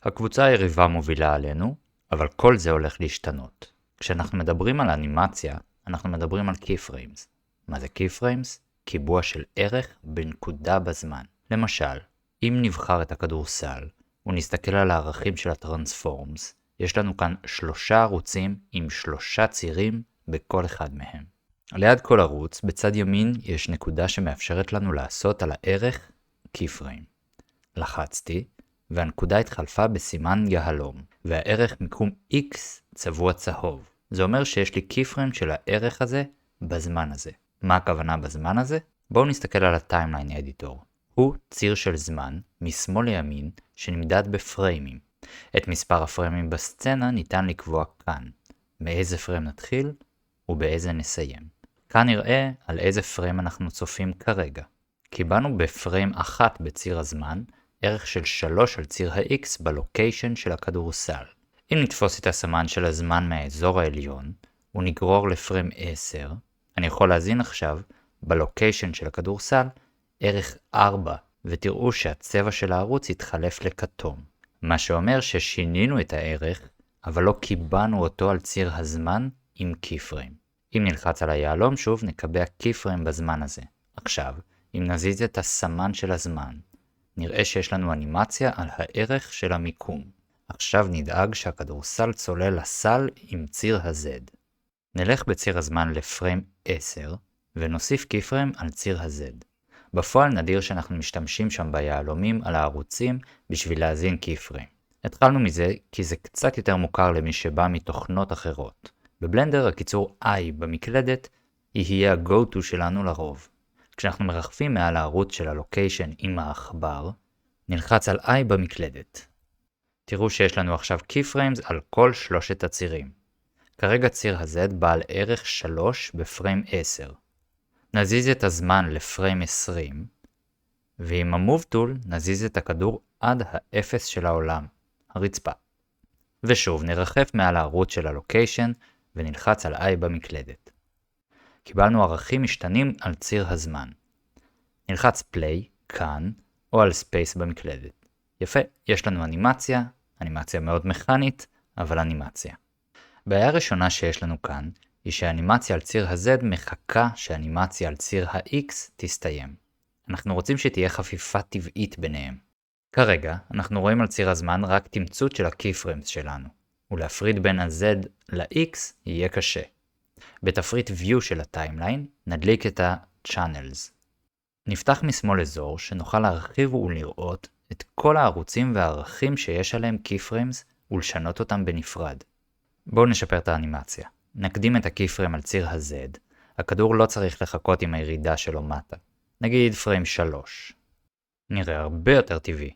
הקבוצה היריבה מובילה עלינו, אבל כל זה הולך להשתנות. כשאנחנו מדברים על אנימציה, אנחנו מדברים על keyframes. מה זה keyframes? קיבוע של ערך בנקודה בזמן. למשל, אם נבחר את הכדורסל ונסתכל על הערכים של הטרנספורמס, יש לנו כאן 3 ערוצים עם 3 צירים בכל אחד מהם. ליד כל ערוץ, בצד ימין יש נקודה שמאפשרת לנו לעשות על הערך keyframe. לחצתי, והנקודה התחלפה בסימן יהלום, והערך מיקום X צבוע צהוב. זה אומר שיש לי keyframe של הערך הזה בזמן הזה. מה הכוונה בזמן הזה? בואו נסתכל על הטיימליין אדיטור. הוא ציר של זמן, משמאל לימין, שנמדד בפריימים. את מספר הפריימים בסצנה ניתן לקבוע כאן. מאיזה פריים נתחיל ובאיזה נסיים. כאן נראה על איזה פריים אנחנו צופים כרגע. קיבלנו בפריים 1 בציר הזמן, ערך של 3 על ציר ה-X בלוקיישן של הכדורסל. אם נתפוס את הסמן של הזמן מהאזור העליון, ונגרור לפריים 10, אני יכול להזין עכשיו בלוקיישן של הכדורסל ערך 4, ותראו שהצבע של הערוץ יתחלף לכתום. מה שאומר ששינינו את הערך, אבל לא קיבלנו אותו על ציר הזמן עם keyframe. אם נלחץ על היהלום שוב, נקבע keyframe בזמן הזה. עכשיו, אם נזיז את הסמן של הזמן, נראה שיש לנו אנימציה על הערך של המיקום. עכשיו נדאג שהכדורסל צולל לסל עם ציר ה-Z. נלך בציר הזמן לפריים 10, ונוסיף keyframe על ציר ה-Z. בפועל נדיר שאנחנו משתמשים שם ביהלומים על הערוצים בשביל להזין keyframe. התחלנו מזה כי זה קצת יותר מוכר למי שבא מתוכנות אחרות. בבלנדר הקיצור I במקלדת יהיה ה-go-to שלנו לרוב. כשאנחנו מרחפים מעל הערוץ של הלוקיישן עם העכבר, נלחץ על I במקלדת. תראו שיש לנו עכשיו keyframes על כל 3 הצירים. כרגע ציר ה-Z בעל ערך 3 בפריים 10. נזיז את הזמן לפריים 20, ועם ה-Move Tool נזיז את הכדור עד ה-0 של העולם, הרצפה. ושוב נרחף מעל הערוץ של הלוקיישן ונלחץ על I במקלדת. קיבלנו ערכים משתנים על ציר הזמן. נלחץ play, כאן, או על space במקלדת. יפה, יש לנו אנימציה מאוד מכנית, אבל אנימציה. בעיה ראשונה שיש לנו כאן, היא שהאנימציה על ציר ה-Z מחכה שהאנימציה על ציר ה-X תסתיים. אנחנו רוצים שתהיה חפיפה טבעית ביניהם. כרגע, אנחנו רואים על ציר הזמן רק תמצות של ה-keyframes שלנו, ולהפריד בין ה-Z ל-X יהיה קשה. בתפריט View של הטיימליין, נדליק את ה-Channels. נפתח משמאל אזור שנוכל להרחיב ולראות את כל הערוצים והערכים שיש עליהם keyframes ולשנות אותם בנפרד. בואו נשפר את האנימציה. נקדים את ה-keyframe על ציר ה-Z. הכדור לא צריך לחכות עם הירידה שלו מטה. נגיד פריים 3. נראה הרבה יותר טבעי.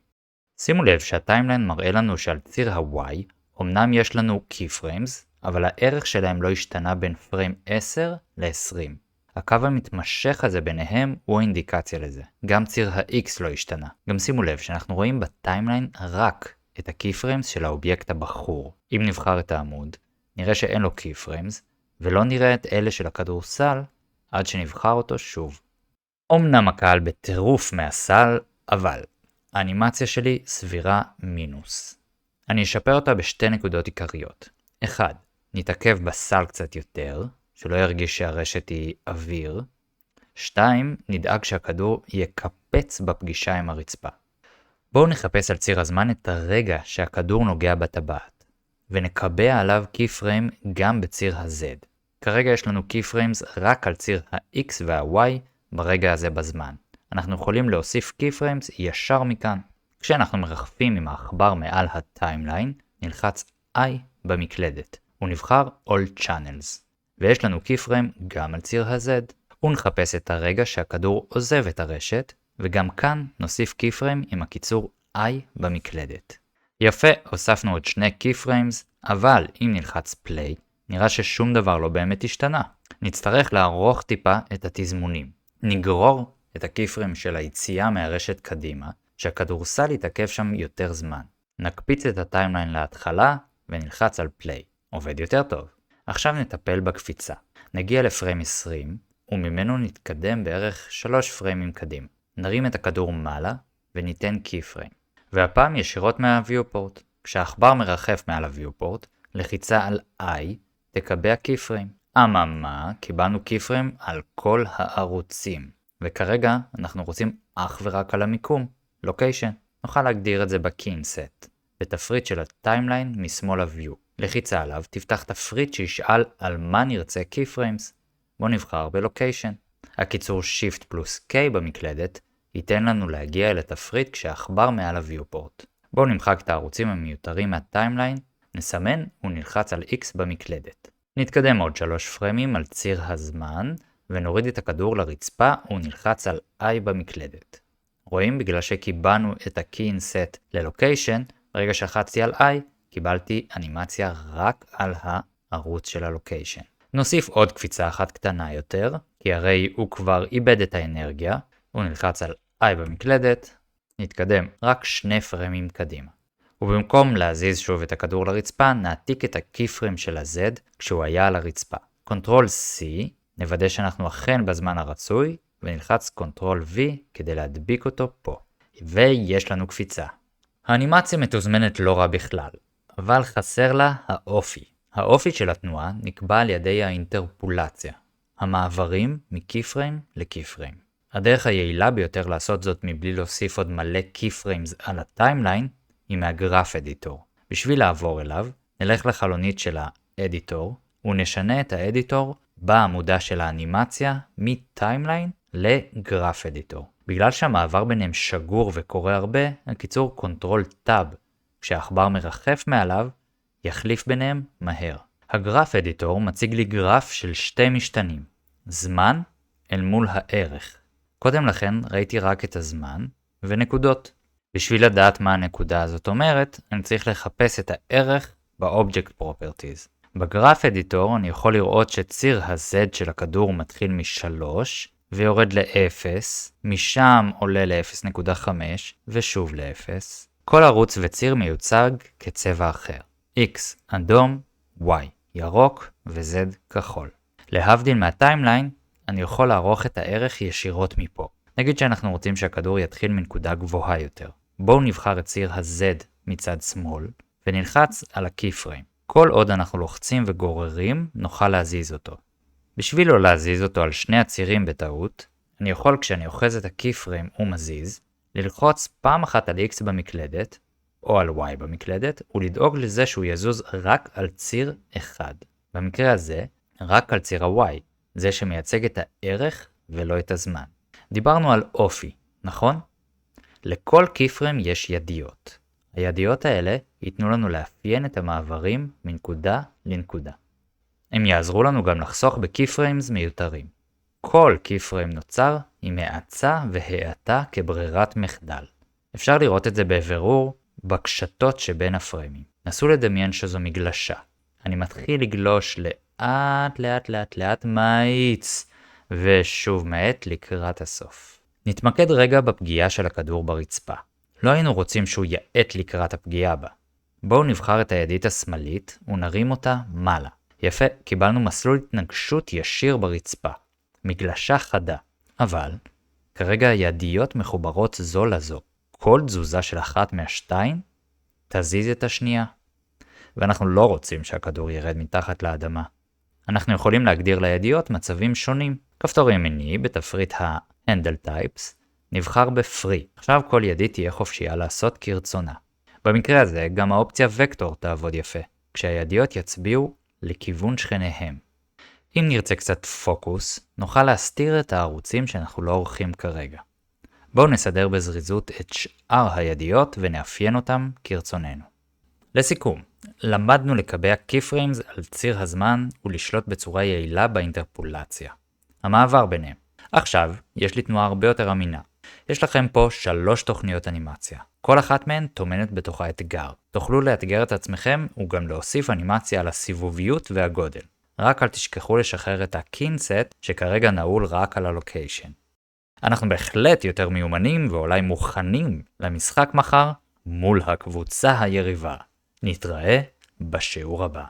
שימו לב שהטיימליין מראה לנו שעל ציר ה-Y אמנם יש לנו keyframes, אבל הערך שלהם לא השתנה בין פריים 10 ל-20. הקו המתמשך הזה ביניהם הוא האינדיקציה לזה. גם ציר ה-X לא השתנה. גם שימו לב שאנחנו רואים בטיימליין רק את ה-keyframes של האובייקט הבחור. אם נבחר את העמוד, נראה שאין לו keyframes, ולא נראה את אלה של הכדורסל עד שנבחר אותו שוב. אמנם הקהל בטירוף מהסל, אבל האנימציה שלי סבירה מינוס. אני אשפר אותה בשתי נקודות עיקריות. 1. נתעכב בסל קצת יותר, שלא ירגיש שהרשת היא אוויר. 2. נדאג שהכדור יקפץ בפגישה עם הרצפה. בואו נחפש על ציר הזמן את הרגע שהכדור נוגע בטבעת, ונקבע עליו keyframe גם בציר ה-Z. כרגע יש לנו keyframes רק על ציר ה-X וה-Y ברגע הזה בזמן. אנחנו יכולים להוסיף keyframes ישר מכאן. כשאנחנו מרחפים עם העכבר מעל הטיימליין, נלחץ I במקלדת, ונבחר All Channels. ויש לנו keyframe גם על ציר ה-Z. ונחפש את הרגע שהכדור עוזב את הרשת, וגם כאן נוסיף keyframe עם הקיצור I במקלדת. יפה, הוספנו עוד 2 keyframes, אבל אם נלחץ play, נראה ששום דבר לא באמת השתנה. נצטרך לערוך טיפה את התזמונים. נגרור את ה-keyframe של היציאה מהרשת קדימה, שהכדורסל יתעכב שם יותר זמן. נקפיץ את הטיימליין להתחלה ונלחץ על play. עובד יותר טוב. עכשיו נטפל בקפיצה. נגיע לפריים 20, וממנו נתקדם בערך 3 פריימים קדימה. נרים את הכדור מעלה וניתן keyframe. והפעם ישירות מהviewport. כשהעכבר מרחף מעל הוויופורט, לחיצה על I תקבע קיפריים. אממה, קיבלנו קיפריים על כל הערוצים. וכרגע אנחנו רוצים אך ורק על המיקום, לוקיישן. נוכל להגדיר את זה ב-Key-Inset, בתפריט של הטיימליין משמאל ה-View. לחיצה עליו תפתח תפריט שישאל על מה נרצה קיפריימס. בוא נבחר בלוקיישן. הקיצור Shift פלוס K במקלדת ייתן לנו להגיע אל התפריט כשהעכבר מעל הוויופורט. בואו נמחק את הערוצים המיותרים מהטיימליין, נסמן ונלחץ על X במקלדת. נתקדם עוד 3 פריימים על ציר הזמן, ונוריד את הכדור לרצפה ונלחץ על I במקלדת. רואים? בגלל שקיבלנו את ה-Key-Inset ללוקיישן, ברגע שלחצתי על I, קיבלתי אנימציה רק על הערוץ של הלוקיישן. נוסיף עוד קפיצה אחת קטנה יותר, כי הרי הוא כבר איבד את האנרגיה, ונלחץ על I במקלדת, נתקדם רק 2 פריימים קדימה. ובמקום להזיז שוב את הכדור לרצפה, נעתיק את הקיפריים של ה-Z כשהוא היה על הרצפה. Ctrl C, נוודא שאנחנו אכן בזמן הרצוי, ונלחץ Ctrl V כדי להדביק אותו פה. ויש לנו קפיצה. האנימציה מתוזמנת לא רע בכלל, אבל חסר לה האופי. האופי של התנועה נקבע על ידי האינטרפולציה, המעברים מקיפריים לקיפריים. הדרך היעילה ביותר לעשות זאת מבלי להוסיף עוד מלא קיפריימס על הטיימליין, היא מהגרף אדיטור. בשביל לעבור אליו, נלך לחלונית של האדיטור, ונשנה את האדיטור בעמודה של האנימציה מטיימליין לגרף אדיטור. בגלל שהמעבר ביניהם שגור וקורה הרבה, הקיצור Ctrl Tab, כשהעכבר מרחף מעליו, יחליף ביניהם מהר. הגרף אדיטור מציג לי גרף של 2 משתנים, זמן אל מול הערך. קודם לכן ראיתי רק את הזמן ונקודות. בשביל לדעת מה הנקודה הזאת אומרת, אני צריך לחפש את הערך ב-Object Properties. בגרף אדיטור אני יכול לראות שציר ה-Z של הכדור מתחיל מ-3 ויורד ל-0, משם עולה ל-0.5 ושוב ל-0. כל ערוץ וציר מיוצג כצבע אחר. X אדום, Y ירוק ו-Z כחול. להבדיל מהטיימליין, אני יכול לערוך את הערך ישירות מפה. נגיד שאנחנו רוצים שהכדור יתחיל מנקודה גבוהה יותר. בואו נבחר את ציר ה-Z מצד שמאל, ונלחץ על ה-Keyframe. כל עוד אנחנו לוחצים וגוררים, נוכל להזיז אותו. בשביל לא להזיז אותו על 2 הצירים בטעות, אני יכול כשאני אוחז את ה-Keyframe ומזיז, ללחוץ פעם אחת על X במקלדת, או על Y במקלדת, ולדאוג לזה שהוא יזוז רק על ציר אחד. במקרה הזה, רק על ציר ה-Y, זה שמייצג את הערך ולא את הזמן. דיברנו על אופי, נכון? לכל קיפריים יש ידיות. הידיות האלה ייתנו לנו לאפיין את המעברים מנקודה לנקודה. הם יעזרו לנו גם לחסוך בקיפריימס מיותרים. כל קיפריים נוצר עם האצה והאטה כברירת מחדל. אפשר לראות את זה בבירור בקשתות שבין הפריימים. נסו לדמיין שזו מגלשה. אני מתחיל לגלוש לאט מאיץ, ושוב מעט לקראת הסוף. נתמקד רגע בפגיעה של הכדור ברצפה. לא היינו רוצים שהוא יעט לקראת הפגיעה בה. בואו נבחר את הידית השמאלית ונרים אותה מעלה. יפה, קיבלנו מסלול התנגשות ישיר ברצפה. מגלשה חדה. אבל, כרגע הידיות מחוברות זו לזו. כל תזוזה של אחת מהשתיים תזיז את השנייה. ואנחנו לא רוצים שהכדור ירד מתחת לאדמה. אנחנו יכולים להגדיר לידיות מצבים שונים. כפתור ימיני בתפריט ה-Handle Types נבחר ב-Free. עכשיו כל ידית תהיה חופשייה לעשות כרצונה. במקרה הזה גם האופציה וקטור תעבוד יפה, כשהידיות יצביעו לכיוון שכניהם. אם נרצה קצת פוקוס, נוכל להסתיר את הערוצים שאנחנו לא עורכים כרגע. בואו נסדר בזריזות את שאר הידיות ונאפיין אותם כרצוננו. לסיכום, למדנו לקבע קיפריימס על ציר הזמן ולשלוט בצורה יעילה באינטרפולציה. המעבר ביניהם. עכשיו, יש לי תנועה הרבה יותר אמינה. יש לכם פה 3 תוכניות אנימציה. כל אחת מהן טומנת בתוכה אתגר. תוכלו לאתגר את עצמכם וגם להוסיף אנימציה על הסיבוביות והגודל. רק אל תשכחו לשחרר את ה-Key-Inset שכרגע נעול רק על הלוקיישן. אנחנו בהחלט יותר מיומנים ואולי מוכנים למשחק מחר מול הקבוצה היריבה. נתראה בשיעור הבא.